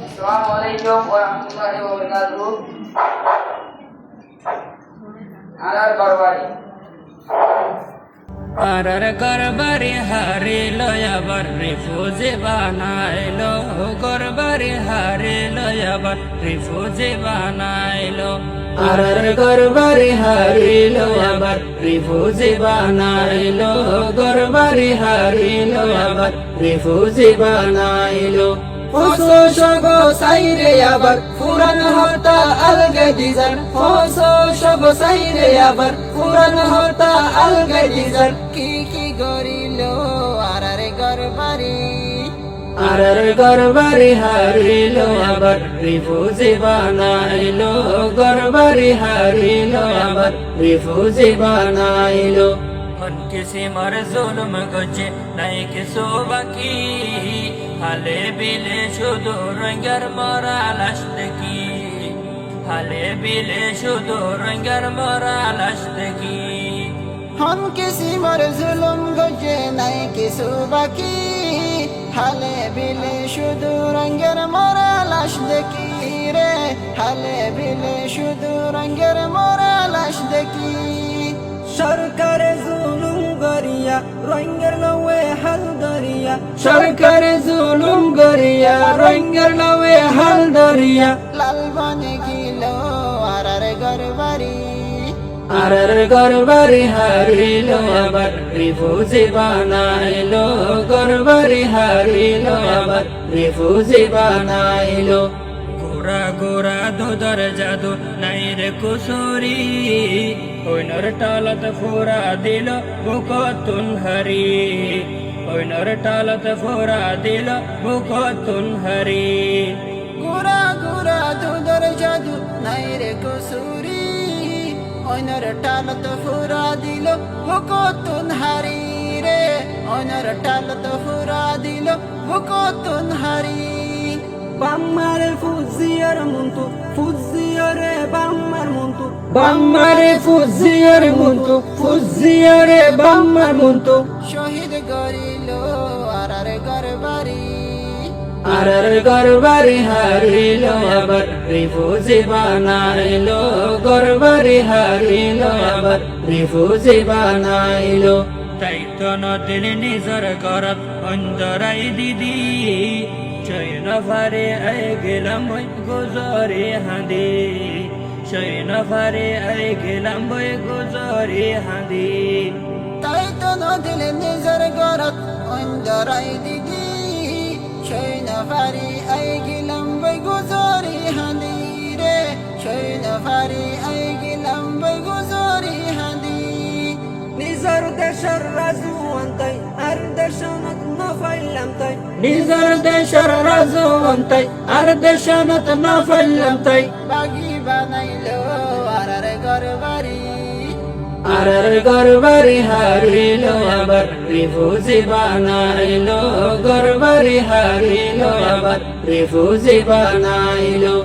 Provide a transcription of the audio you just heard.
Assalamualaikum warahmatullahi wabarakatuh. Arar Barbari. আরার গরবারি হারিলো আবার refugee বানাইলো গরবারি হারিলো আবার রিফুজি বানাইলো আরার গরবারি হারিলো আবার রিফুজি বানাইলো গরবারি হারিলো আবার রিফুজি বানাইলো ফসো সগো সাইরে আবার পুরান হতা আলগে দিজার ফসো সগো সাইরে আবার পুরান হতা আলগে দিজার কি গরিলো আরারে গরবারি হারিলো আবার রিফুজি বানাইলো গরবারি হারিলো আবার রিফুজি বানাইলো কিসি মার জুলুম গজে নাই কিছু বাকি হালে বিলে শুধু রঙের মরা লাশ দেখি হালে বিলে শুধু রঙের মরা লাশ দেখি हम किसी मर जुलुम गजे नहीं किसु बाकी हाले बिले शुधु रंगेर मोरा लाश देखी रे हाले बिले शुधु रंगेर मोरा लाश देखी সরকারে জুলুম গরিয়া রঙের নওয়ে হাল দরিয়া সরকারে জুলুম গরিয়া রঙের নওয়ে হাল দরিয়া लाल बने गिलो আরার গরবারি হারিলো আবার রিফুজি বানাইলো গরবারি হারিলো আবার রিফুজি বানাইলো গোরা গোরা দুধর জাদু নাই রে কুসুরি ওইনর টালত ফোরা দিল বুকতুন হারি ওইনর টালত ফোরা দিল বুকতুন হারি গোরা গোরা দুধর জাদু নাই রে কুসুরি ওনর টালত ফুরা দিল হুকতুন হারি রে ওনর টালত ফুরা দিল হুকতুন হারি বাম্মারে ফুজিয়ার মুন্তু ফুজিয়ারে বাম্মার মুন্তু বাম্মারে ফুজিয়ার মুন্তু ফুজিয়ারে বাম্মার মুন্তু শহীদ গরিল আরার গরবারি হারিলো আবার রিফুজি বানাইলো গরবারি হারিলো আবার রিফুজি বানাইলো তাই তো নদিল নিজর করত অন্তরাই দিদি চৈন ফারে আই গেলাম বই গুজরে হাঁদি চৈন ফারে আই গেলাম বই গুজরে হাঁদি তাই তো নদিল নিজর গরত অন্তরাই দিদি শৈন ফারি আই গিলাম বই গুজরি হাঁদি রে শৈন ফারি আই গিলাম বই গুজরি হাঁদি নিজর দেশর রাজু অন্তাই আর দেশনত না ফাইলাম তাই নিজর দেশর রাজু অন্তাই আর দেশনত না ফাইলাম তাই বাগি বানাইলো আরার গরবারি হারিলো আবার রিফুজি বানাইলো গরবারি হারিলো আবার রিফুজি বানাইলো